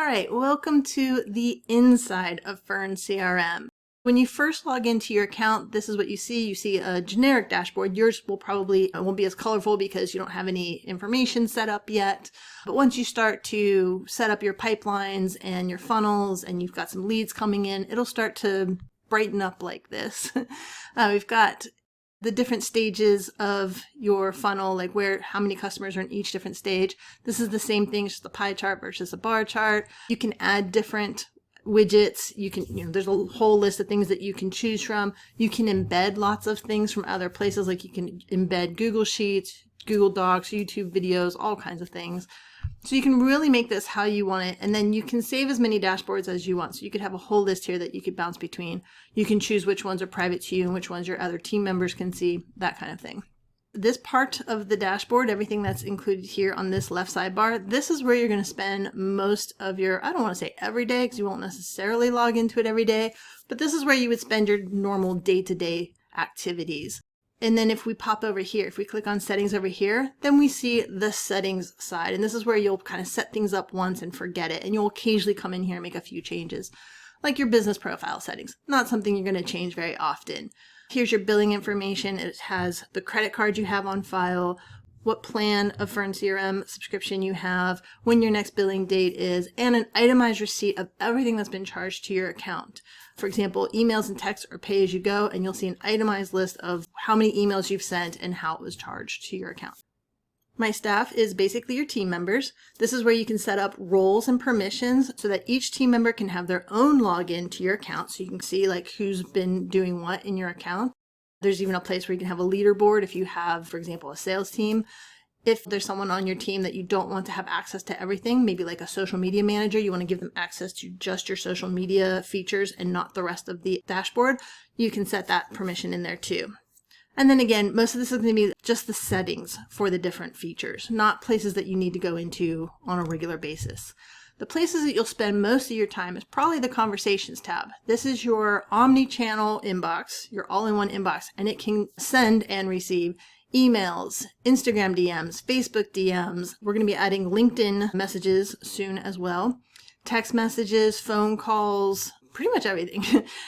right, welcome to the inside of Fern CRM. When you first log into your account, this is what you see. You see a generic dashboard. Yours won't be as colorful because you don't have any information set up yet. But once you start to set up your pipelines and your funnels and you've got some leads coming in, it'll start to brighten up like this. We've got the different stages of your funnel, like how many customers are in each different stage. This is the same thing, just a pie chart versus a bar chart. You can add different widgets. There's a whole list of things that you can choose from. You can embed lots of things from other places, like you can embed Google Sheets, Google Docs, YouTube videos, all kinds of things. So you can really make this how you want it, and then you can save as many dashboards as you want. So you could have a whole list here that you could bounce between. You can choose which ones are private to you and which ones your other team members can see, that kind of thing. This part of the dashboard, everything that's included here on this left sidebar, this is where you're going to spend most of your, I don't want to say every day because you won't necessarily log into it every day, but this is where you would spend your normal day-to-day activities. And then if we pop over here, if we click on settings over here, then we see the settings side. And this is where you'll kind of set things up once and forget it. And you'll occasionally come in here and make a few changes, like your business profile settings. Not something you're going to change very often. Here's your billing information. It has the credit card you have on file, what plan of Fern CRM subscription you have, when your next billing date is, and an itemized receipt of everything that's been charged to your account. For example, emails and texts are pay as you go, and you'll see an itemized list of how many emails you've sent and how it was charged to your account. My staff is basically your team members. This is where you can set up roles and permissions so that each team member can have their own login to your account, so you can see like who's been doing what in your account. There's even a place where you can have a leaderboard if you have, for example, a sales team. If there's someone on your team that you don't want to have access to everything, maybe like a social media manager, you want to give them access to just your social media features and not the rest of the dashboard, you can set that permission in there too. And then again, most of this is going to be just the settings for the different features, not places that you need to go into on a regular basis. The places that you'll spend most of your time is probably the Conversations tab. This is your Omnichannel Inbox, your all-in-one inbox, and it can send and receive emails, Instagram DMs, Facebook DMs. We're going to be adding LinkedIn messages soon as well, text messages, phone calls, pretty much everything.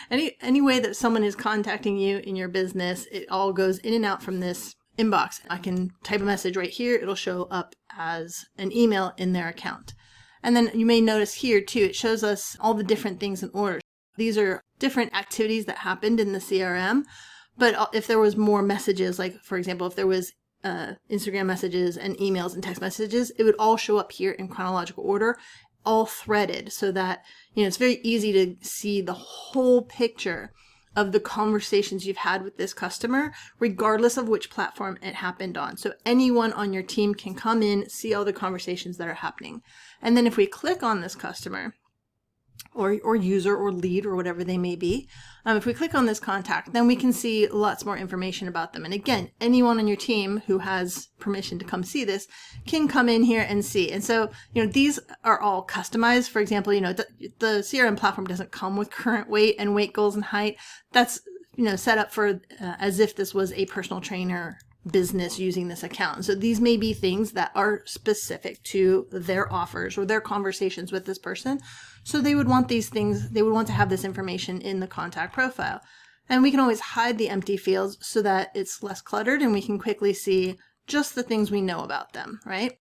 Any way that someone is contacting you in your business, it all goes in and out from this inbox. I can type a message right here. It'll show up as an email in their account. And then you may notice here too, it shows us all the different things in order. These are different activities that happened in the CRM. But if there was more messages, like for example, if there was Instagram messages and emails and text messages, it would all show up here in chronological order, all threaded, so that it's very easy to see the whole picture of the conversations you've had with this customer, regardless of which platform it happened on. So anyone on your team can come in, see all the conversations that are happening. And then if we click on this customer, or user or lead or whatever they may be, if we click on this contact, then we can see lots more information about them. And again, anyone on your team who has permission to come see this can come in here and see. And so, these are all customized. For example, the CRM platform doesn't come with current weight and weight goals and height. That's, set up for as if this was a personal trainer business using this account. So these may be things that are specific to their offers or their conversations with this person. So they would want these things, they would want to have this information in the contact profile. And we can always hide the empty fields so that it's less cluttered and we can quickly see just the things we know about them, right?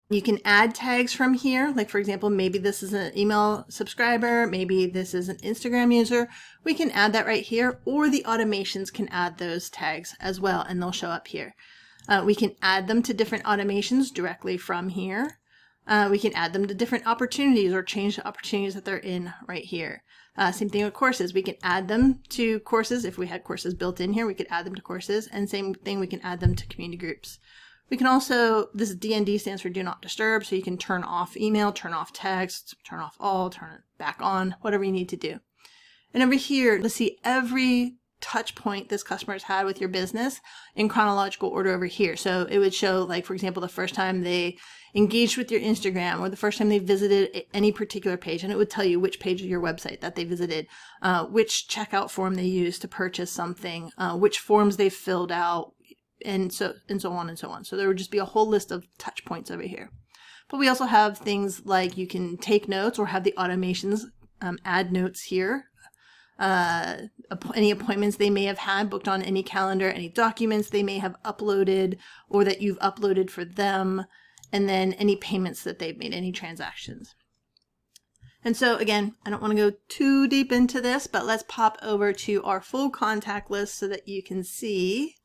You can add tags from here. Like for example, maybe this is an email subscriber, maybe this is an Instagram user. We can add that right here, or the automations can add those tags as well, and they'll show up here. We can add them to different automations directly from here. We can add them to different opportunities or change the opportunities that they're in right here. Same thing with courses. We can add them to courses. If we had courses built in here, we could add them to courses, and same thing, we can add them to community groups. We can also, this DND stands for Do Not Disturb, so you can turn off email, turn off text, turn off all, turn it back on, whatever you need to do. And over here, let's see every touch point this customer's had with your business in chronological order over here. So it would show, like, for example, the first time they engaged with your Instagram or the first time they visited any particular page, and it would tell you which page of your website that they visited, which checkout form they used to purchase something, which forms they filled out, and so on and so on. So there would just be a whole list of touch points over here. But we also have things like you can take notes or have the automations add notes here. Any appointments they may have had booked on any calendar, any documents they may have uploaded or that you've uploaded for them, and then any payments that they've made, any transactions. And so again, I don't want to go too deep into this, but let's pop over to our full contact list so that you can see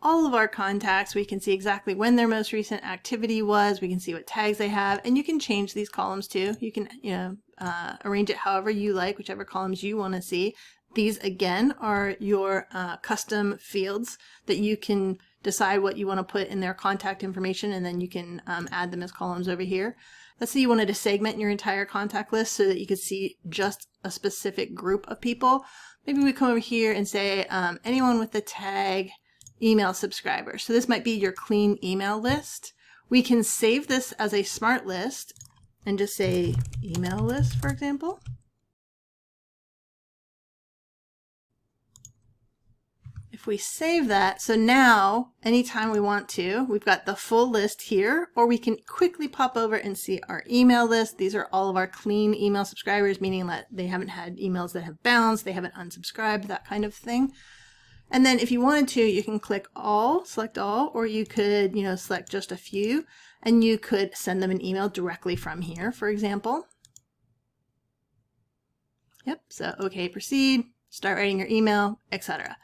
all of our contacts. We can see exactly when their most recent activity was. We can see what tags they have, and you can change these columns too. You can, arrange it however you like, whichever columns you want to see. These again are your custom fields that you can decide what you want to put in their contact information, and then you can add them as columns over here. Let's say you wanted to segment your entire contact list so that you could see just a specific group of people. Maybe we come over here and say anyone with the tag email subscriber. So this might be your clean email list. We can save this as a smart list and just say email list, for example. If we save that, so now anytime we want to, we've got the full list here, or we can quickly pop over and see our email list. These are all of our clean email subscribers, meaning that they haven't had emails that have bounced, they haven't unsubscribed, that kind of thing. And then if you wanted to, you can click all, select all, or you could, select just a few, and you could send them an email directly from here, for example. Yep, so okay, proceed, start writing your email, etc.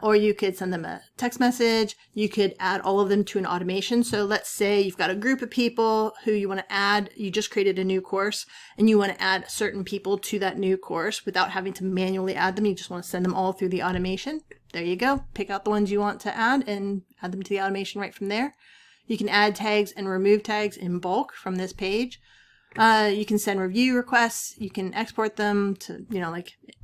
Or you could send them a text message. You could add all of them to an automation. So let's say you've got a group of people who you want to add. You just created a new course and you want to add certain people to that new course without having to manually add them. You just want to send them all through the automation. There you go. Pick out the ones you want to add and add them to the automation right from there. You can add tags and remove tags in bulk from this page. You can send review requests. You can export them to,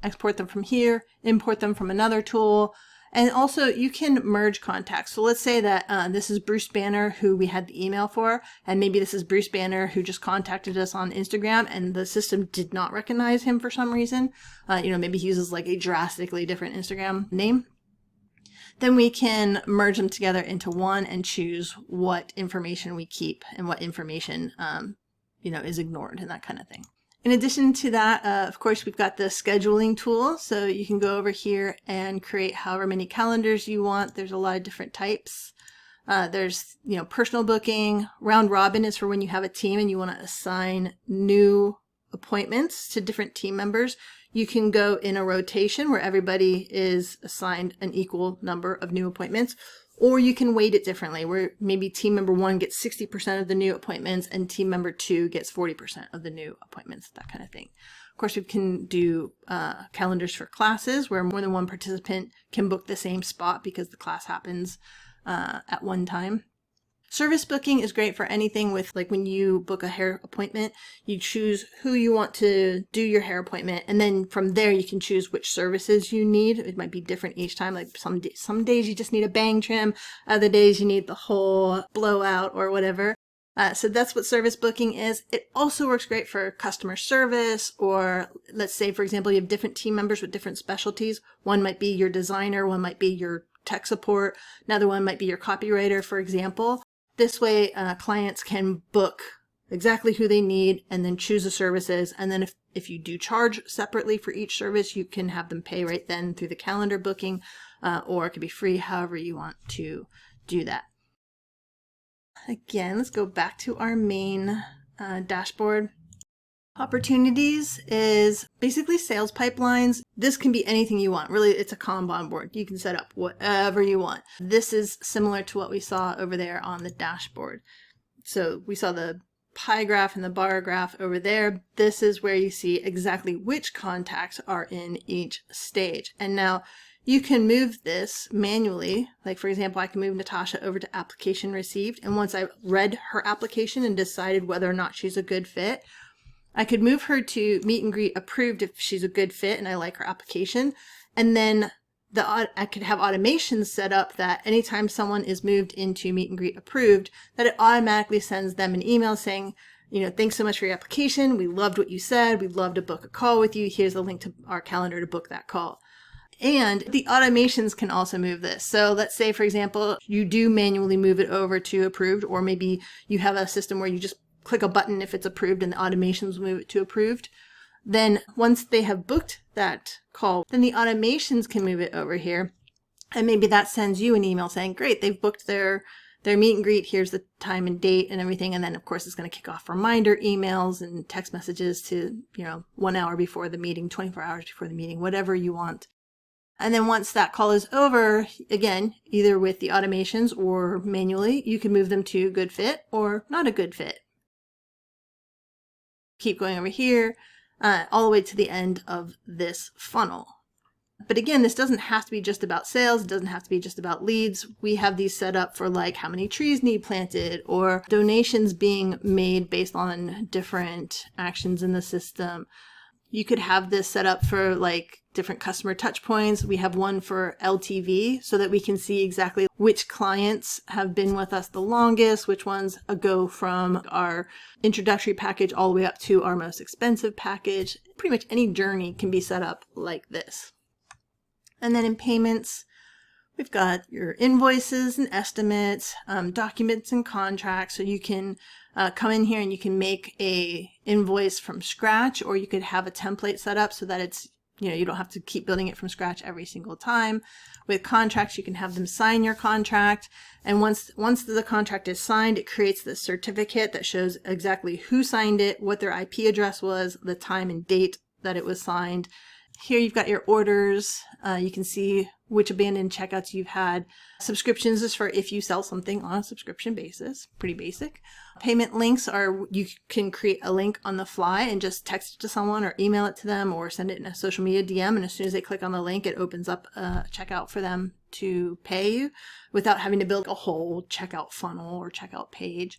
export them from here, import them from another tool. And also you can merge contacts. So let's say that this is Bruce Banner who we had the email for, and maybe this is Bruce Banner who just contacted us on Instagram and the system did not recognize him for some reason. Maybe he uses like a drastically different Instagram name. Then we can merge them together into one and choose what information we keep and what information is ignored and that kind of thing. In addition to that, of course, we've got the scheduling tool. So you can go over here and create however many calendars you want. There's a lot of different types. There's, personal booking. Round robin is for when you have a team and you want to assign new appointments to different team members. You can go in a rotation where everybody is assigned an equal number of new appointments. Or you can weight it differently, where maybe team member 1 gets 60% of the new appointments and team member 2 gets 40% of the new appointments, that kind of thing. Of course, we can do calendars for classes where more than one participant can book the same spot because the class happens at one time. Service booking is great for anything with, like, when you book a hair appointment, you choose who you want to do your hair appointment, and then from there you can choose which services you need. It might be different each time. Like some days you just need a bang trim, other days you need the whole blowout or whatever. So that's what service booking is. It also works great for customer service, or let's say, for example, you have different team members with different specialties. One might be your designer, one might be your tech support, another one might be your copywriter, for example. This way, clients can book exactly who they need and then choose the services. And then if you do charge separately for each service, you can have them pay right then through the calendar booking, or it could be free, however you want to do that. Again, let's go back to our main dashboard. Opportunities is basically sales pipelines. This can be anything you want. Really, it's a Kanban board. You can set up whatever you want. This is similar to what we saw over there on the dashboard. So we saw the pie graph and the bar graph over there. This is where you see exactly which contacts are in each stage. And now you can move this manually. Like, for example, I can move Natasha over to application received. And once I've read her application and decided whether or not she's a good fit, I could move her to meet and greet approved if she's a good fit and I like her application. And then I could have automations set up that anytime someone is moved into meet and greet approved, that it automatically sends them an email saying, thanks so much for your application. We loved what you said. We'd love to book a call with you. Here's a link to our calendar to book that call. And the automations can also move this. So let's say, for example, you do manually move it over to approved, or maybe you have a system where you just click a button if it's approved and the automations will move it to approved. Then once they have booked that call, then the automations can move it over here. And maybe that sends you an email saying, great, they've booked their meet and greet. Here's the time and date and everything. And then of course it's going to kick off reminder emails and text messages to, 1 hour before the meeting, 24 hours before the meeting, whatever you want. And then once that call is over, again, either with the automations or manually, you can move them to good fit or not a good fit. Keep going over here, all the way to the end of this funnel. But again, this doesn't have to be just about sales. It doesn't have to be just about leads. We have these set up for like how many trees need planted or donations being made based on different actions in the system. You could have this set up for like different customer touch points. We have one for LTV so that we can see exactly which clients have been with us the longest, which ones go from our introductory package all the way up to our most expensive package. Pretty much any journey can be set up like this. And then in payments, we've got your invoices and estimates, documents and contracts. So you can come in here and you can make a invoice from scratch, or you could have a template set up so that it's, you don't have to keep building it from scratch every single time. With contracts, you can have them sign your contract. And once the contract is signed, it creates this certificate that shows exactly who signed it, what their IP address was, the time and date that it was signed. Here you've got your orders. You can see which abandoned checkouts you've had. Subscriptions is for if you sell something on a subscription basis. Pretty basic. Payment links are, you can create a link on the fly and just text it to someone or email it to them or send it in a social media DM. And as soon as they click on the link, it opens up a checkout for them to pay you without having to build a whole checkout funnel or checkout page.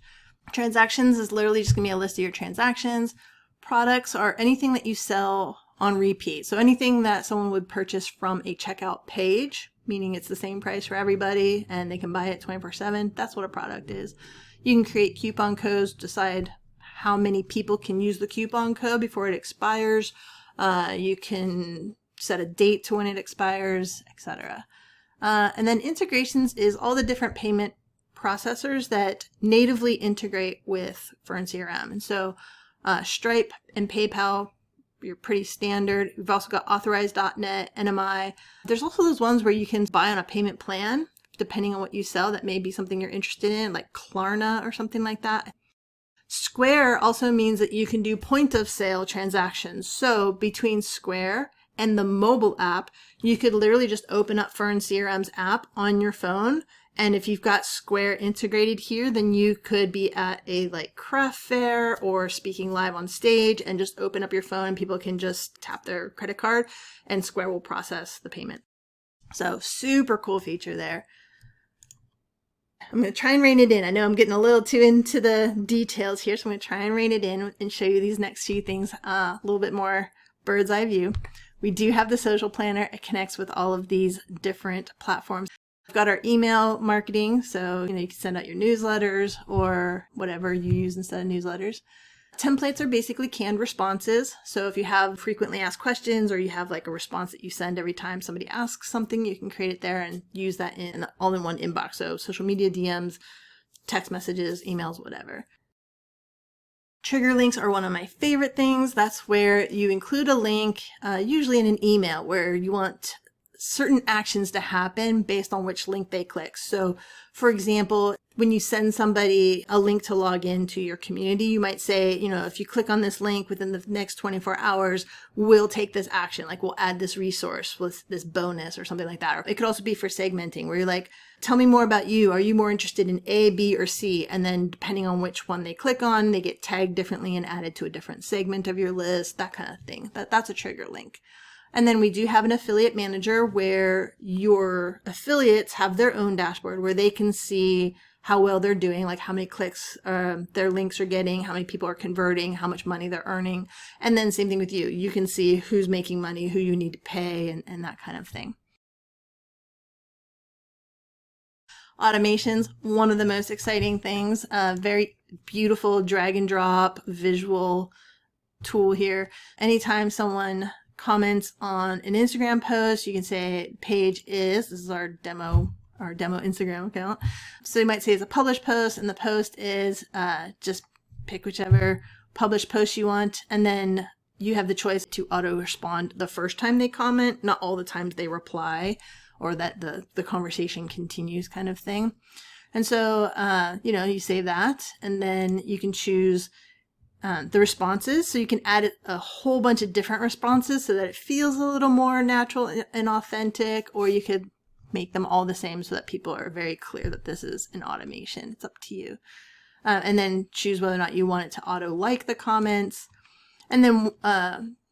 Transactions is literally just going to be a list of your transactions. Products are anything that you sell on repeat. So anything that someone would purchase from a checkout page, meaning it's the same price for everybody and they can buy it 24/7, that's what a product is. You can create coupon codes, decide how many people can use the coupon code before it expires. You can set a date to when it expires, etc. And then integrations is all the different payment processors that natively integrate with Fern CRM. And so Stripe and PayPal, you're pretty standard. We've also got Authorize.net, NMI. There's also those ones where you can buy on a payment plan, depending on what you sell. That may be something you're interested in, like Klarna or something like that. Square also means that you can do point of sale transactions. So between Square and the mobile app, you could literally just open up Fern CRM's app on your phone. And if you've got Square integrated here, then you could be at a like craft fair or speaking live on stage and just open up your phone and people can just tap their credit card and Square will process the payment. So super cool feature there. I'm going to try and rein it in. I know I'm getting a little too into the details here, so I'm going to try and rein it in and show you these next few things a little bit more bird's eye view. We do have the social planner. It connects with all of these different platforms. We've got our email marketing, so you can send out your newsletters or whatever you use instead of newsletters. Templates are basically canned responses. So if you have frequently asked questions or you have like a response that you send every time somebody asks something, you can create it there and use that in all-in-one inbox. So social media DMs, text messages, emails, whatever. Trigger links are one of my favorite things. That's where you include a link, usually in an email, where you want certain actions to happen based on which link they click. So for example, when you send somebody a link to log into your community, you might say, if you click on this link within the next 24 hours, we'll take this action. Like we'll add this resource with this bonus or something like that. Or it could also be for segmenting where you're like, tell me more about you. Are you more interested in A, B, or C? And then depending on which one they click on, they get tagged differently and added to a different segment of your list, that kind of thing. That's a trigger link. And then we do have an affiliate manager where your affiliates have their own dashboard where they can see how well they're doing, like how many clicks their links are getting, how many people are converting, how much money they're earning. And then same thing with you. You can see who's making money, who you need to pay, and that kind of thing. Automations, one of the most exciting things, very beautiful drag and drop visual tool here. Anytime someone comments on an Instagram post, you can say page is, this is our demo Instagram account. So you might say it's a published post and the post is just pick whichever published post you want, and then you have the choice to auto respond the first time they comment, not all the times they reply, or that the conversation continues kind of thing. And so, you save that, and then you can choose the responses. So you can add a whole bunch of different responses so that it feels a little more natural and authentic, or you could make them all the same so that people are very clear that this is an automation. It's up to you. And then choose whether or not you want it to auto like the comments. And then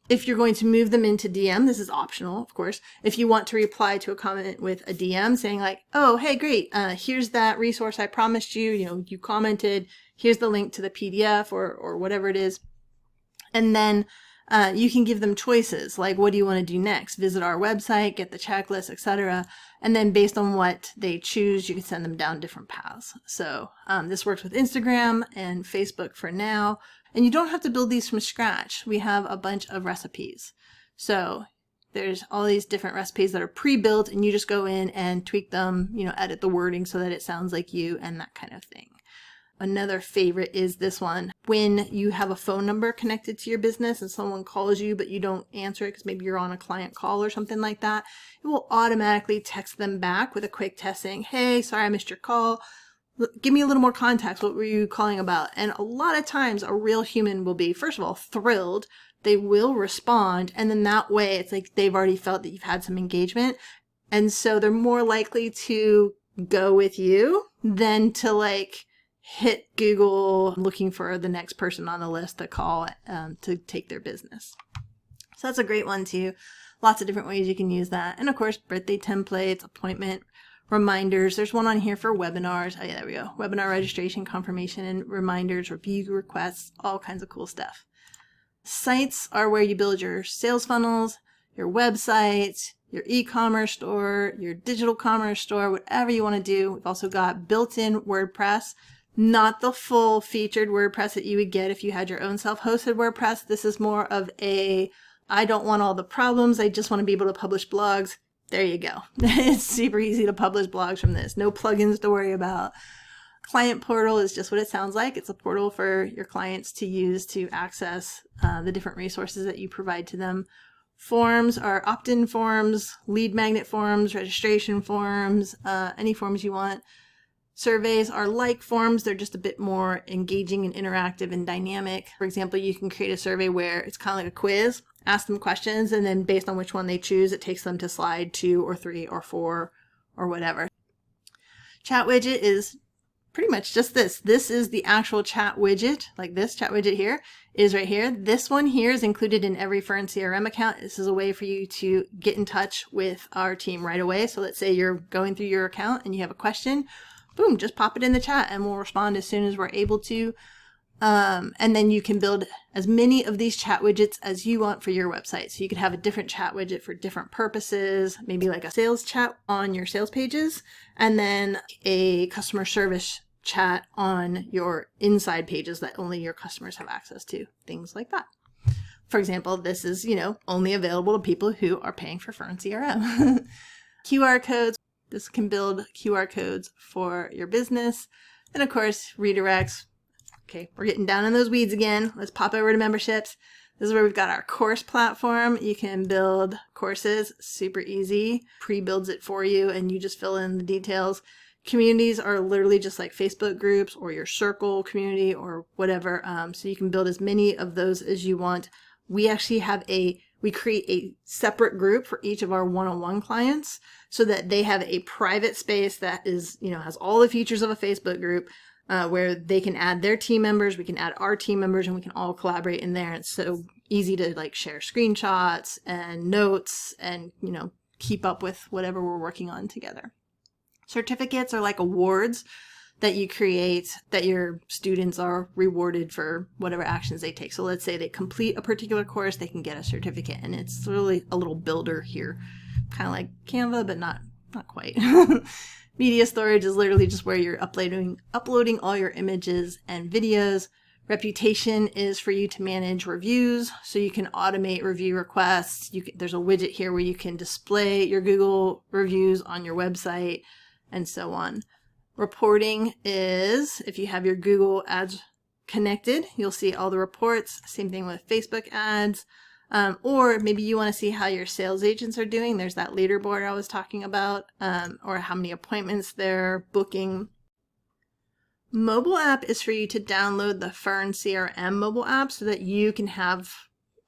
if you're going to move them into DM, this is optional, of course. If you want to reply to a comment with a DM saying like, oh, hey, great, here's that resource I promised you, you commented, here's the link to the PDF or whatever it is. And then you can give them choices, like what do you want to do next? Visit our website, get the checklist, etc. And then based on what they choose, you can send them down different paths. So this works with Instagram and Facebook for now. And you don't have to build these from scratch. We have a bunch of recipes. So there's all these different recipes that are pre-built, and you just go in and tweak them, edit the wording so that it sounds like you and that kind of thing. Another favorite is this one. When you have a phone number connected to your business and someone calls you, but you don't answer it because maybe you're on a client call or something like that, it will automatically text them back with a quick text saying, hey, sorry, I missed your call. Give me a little more context. What were you calling about? And a lot of times a real human will be, first of all, thrilled. They will respond. And then that way it's like they've already felt that you've had some engagement. And so they're more likely to go with you than to hit Google looking for the next person on the list to call to take their business. So that's a great one too. Lots of different ways you can use that. And of course, birthday templates, appointment reminders. There's one on here for webinars. Oh yeah, there we go. Webinar registration, confirmation, and reminders, review requests, all kinds of cool stuff. Sites are where you build your sales funnels, your website, your e-commerce store, your digital commerce store, whatever you want to do. We've also got built-in WordPress, not the full featured WordPress that you would get if you had your own self-hosted WordPress. This is more of I don't want all the problems. I just want to be able to publish blogs. There you go. It's super easy to publish blogs from this. No plugins to worry about. Client portal is just what it sounds like. It's a portal for your clients to use to access the different resources that you provide to them. Forms are opt-in forms, lead magnet forms, registration forms, any forms you want. Surveys are like forms. They're just a bit more engaging and interactive and dynamic. For example, you can create a survey where it's kind of like a quiz. Ask them questions, and then based on which one they choose, it takes them to slide 2 or 3 or 4 or whatever. Chat widget is pretty much just this. This is the actual chat widget, like this chat widget here is right here. This one here is included in every Fern CRM account. This is a way for you to get in touch with our team right away. So let's say you're going through your account and you have a question. Boom, just pop it in the chat and we'll respond as soon as we're able to. And then you can build as many of these chat widgets as you want for your website. So you could have a different chat widget for different purposes, maybe like a sales chat on your sales pages, and then a customer service chat on your inside pages that only your customers have access to, things like that. For example, this is, only available to people who are paying for Fern CRM. QR codes. This can build QR codes for your business. And of course, redirects. Okay, we're getting down in those weeds again. Let's pop over to memberships. This is where we've got our course platform. You can build courses, super easy. Pre-builds it for you and you just fill in the details. Communities are literally just like Facebook groups or your circle community or whatever. So you can build as many of those as you want. We actually have we create a separate group for each of our one-on-one clients so that they have a private space that is, has all the features of a Facebook group where they can add their team members, we can add our team members, and we can all collaborate in there. It's so easy to share screenshots and notes and, keep up with whatever we're working on together. Certificates are like awards that you create that your students are rewarded for whatever actions they take. So let's say they complete a particular course, they can get a certificate, and it's really a little builder here, kind of like Canva, but not quite. Media storage is literally just where you're uploading all your images and videos. Reputation is for you to manage reviews, so you can automate review requests. There's a widget here where you can display your Google reviews on your website and so on. Reporting is if you have your Google Ads connected, you'll see all the reports. Same thing with Facebook ads. Or maybe you want to see how your sales agents are doing. There's that leaderboard I was talking about, or how many appointments they're booking. Mobile app is for you to download the Fern CRM mobile app so that you can have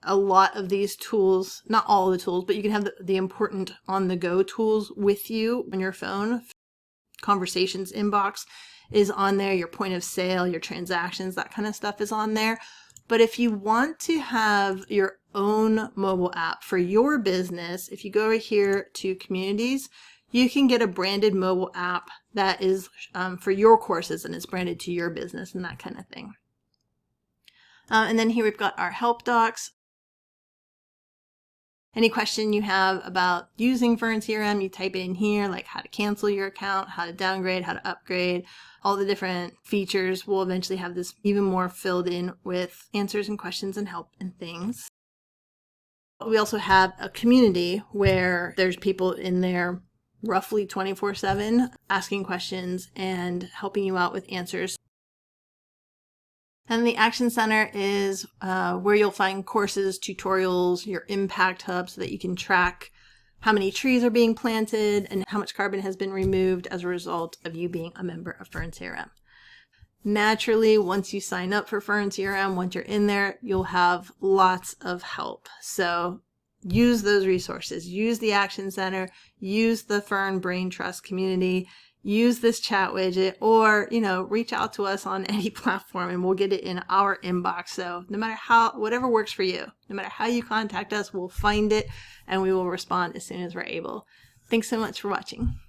a lot of these tools, not all the tools, but you can have the important on-the-go tools with you on your phone. Conversations inbox is on there, your point of sale, your transactions, that kind of stuff is on there. But if you want to have your own mobile app for your business, if you go over here to communities, you can get a branded mobile app that is for your courses and it's branded to your business and that kind of thing. And then here we've got our help docs. Any question you have about using Fern CRM, you type it in here, like how to cancel your account, how to downgrade, how to upgrade, all the different features. We'll eventually have this even more filled in with answers and questions and help and things. We also have a community where there's people in there roughly 24/7 asking questions and helping you out with answers. And the Action Center is where you'll find courses, tutorials, your impact hub so that you can track how many trees are being planted and how much carbon has been removed as a result of you being a member of Fern CRM. Naturally, once you sign up for Fern CRM, once you're in there, you'll have lots of help. So use those resources. Use the Action Center, use the Fern Brain Trust community, use this chat widget, or, reach out to us on any platform and we'll get it in our inbox. So no matter whatever works for you, no matter how you contact us, we'll find it and we will respond as soon as we're able. Thanks so much for watching.